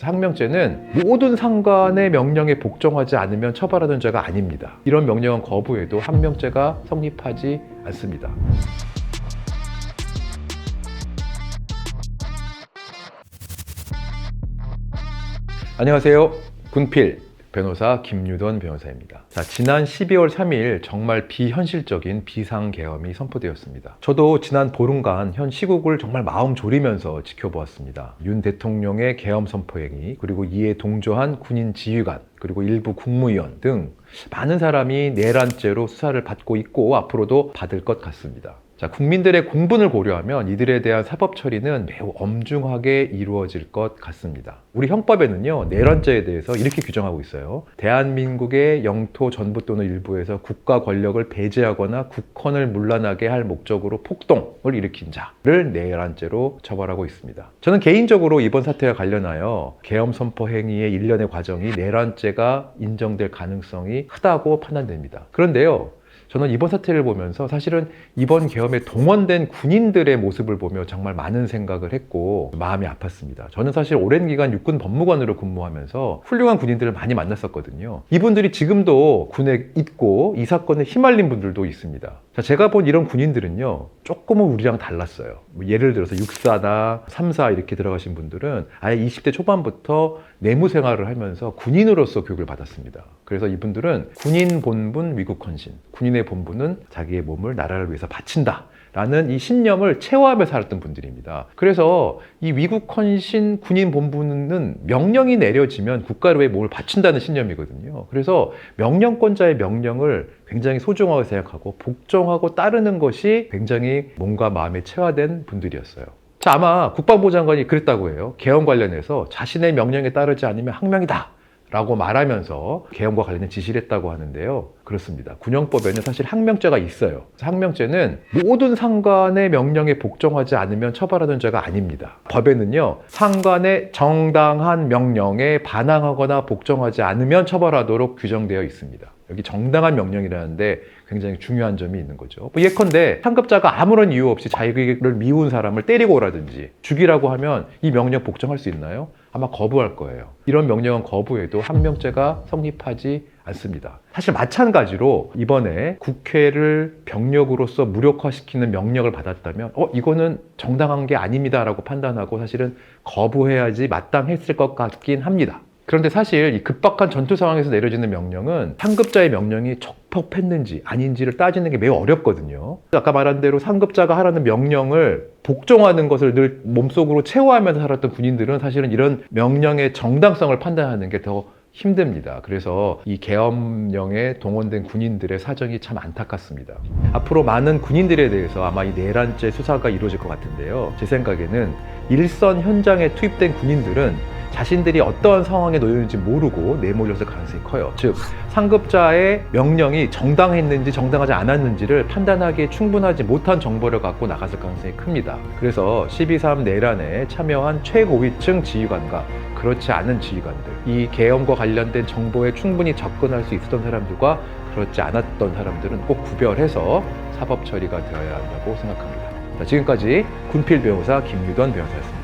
항명죄는 모든 상관의 명령에 복종하지 않으면 처벌하는 죄가 아닙니다. 이런 명령은 거부해도 항명죄가 성립하지 않습니다. 안녕하세요. 군필 변호사 김유돈 변호사입니다. 자, 지난 12월 3일 정말 비현실적인 비상계엄이 선포되었습니다. 저도 지난 보름간 현 시국을 정말 마음 졸이면서 지켜보았습니다. 윤 대통령의 계엄 선포 행위, 그리고 이에 동조한 군인 지휘관, 그리고 일부 국무위원 등 많은 사람이 내란죄로 수사를 받고 있고 앞으로도 받을 것 같습니다. 자, 국민들의 공분을 고려하면 이들에 대한 사법 처리는 매우 엄중하게 이루어질 것 같습니다. 우리 형법에는요, 내란죄에 대해서 이렇게 규정하고 있어요. 대한민국의 영토 전부 또는 일부에서 국가 권력을 배제하거나 국헌을 문란하게 할 목적으로 폭동을 일으킨 자를 내란죄로 처벌하고 있습니다. 저는 개인적으로 이번 사태와 관련하여 계엄 선포 행위의 일련의 과정이 내란죄가 인정될 가능성이 크다고 판단됩니다. 그런데요, 저는 이번 사태를 보면서 사실은 이번 계엄에 동원된 군인들의 모습을 보며 정말 많은 생각을 했고 마음이 아팠습니다. 저는 사실 오랜 기간 육군 법무관으로 근무하면서 훌륭한 군인들을 많이 만났었거든요. 이분들이 지금도 군에 있고 이 사건에 휘말린 분들도 있습니다. 자, 제가 본 이런 군인들은요, 조금은 우리랑 달랐어요. 예를 들어서 육사나 3사 이렇게 들어가신 분들은 아예 20대 초반부터 내무 생활을 하면서 군인으로서 교육을 받았습니다. 그래서 이분들은 군인 본분 위국 헌신, 군인의 본분은 자기의 몸을 나라를 위해서 바친다 라는 이 신념을 체화하며 살았던 분들입니다. 그래서 이 위국 헌신 군인 본분은 명령이 내려지면 국가를 위해 몸을 바친다는 신념이거든요. 그래서 명령권자의 명령을 굉장히 소중하게 생각하고 복종하고 따르는 것이 굉장히 몸과 마음에 체화된 분들이었어요. 자, 아마 국방부 장관이 그랬다고 해요. 계엄 관련해서 자신의 명령에 따르지 않으면 항명이다 라고 말하면서 계엄과 관련된 지시를 했다고 하는데요. 그렇습니다. 군형법에는 사실 항명죄가 있어요. 항명죄는 모든 상관의 명령에 복종하지 않으면 처벌하는 죄가 아닙니다. 법에는요, 상관의 정당한 명령에 반항하거나 복종하지 않으면 처벌하도록 규정되어 있습니다. 여기 정당한 명령이라는데 굉장히 중요한 점이 있는 거죠. 예컨대 상급자가 아무런 이유 없이 자기를 미운 사람을 때리고 오라든지 죽이라고 하면 이 명령 복종할 수 있나요? 아마 거부할 거예요. 이런 명령은 거부해도 항명죄가 성립하지 않습니다. 사실 마찬가지로 이번에 국회를 병력으로서 무력화시키는 명령을 받았다면 이거는 정당한 게 아닙니다 라고 판단하고 사실은 거부해야지 마땅했을 것 같긴 합니다. 그런데 사실 이 급박한 전투 상황에서 내려지는 명령은 상급자의 명령이 적법했는지 아닌지를 따지는 게 매우 어렵거든요. 아까 말한 대로 상급자가 하라는 명령을 복종하는 것을 늘 몸속으로 체화하면서 살았던 군인들은 사실은 이런 명령의 정당성을 판단하는 게 더 힘듭니다. 그래서 이 계엄령에 동원된 군인들의 사정이 참 안타깝습니다. 앞으로 많은 군인들에 대해서 아마 이 내란죄 수사가 이루어질 것 같은데요. 제 생각에는 일선 현장에 투입된 군인들은 자신들이 어떠한 상황에 놓였는지 모르고 내몰렸을 가능성이 커요. 즉, 상급자의 명령이 정당했는지 정당하지 않았는지를 판단하기에 충분하지 못한 정보를 갖고 나갔을 가능성이 큽니다. 그래서 12.3 내란에 참여한 최고위층 지휘관과 그렇지 않은 지휘관들, 이 계엄과 관련된 정보에 충분히 접근할 수 있었던 사람들과 그렇지 않았던 사람들은 꼭 구별해서 사법 처리가 되어야 한다고 생각합니다. 자, 지금까지 군필 변호사 김유돈 변호사였습니다.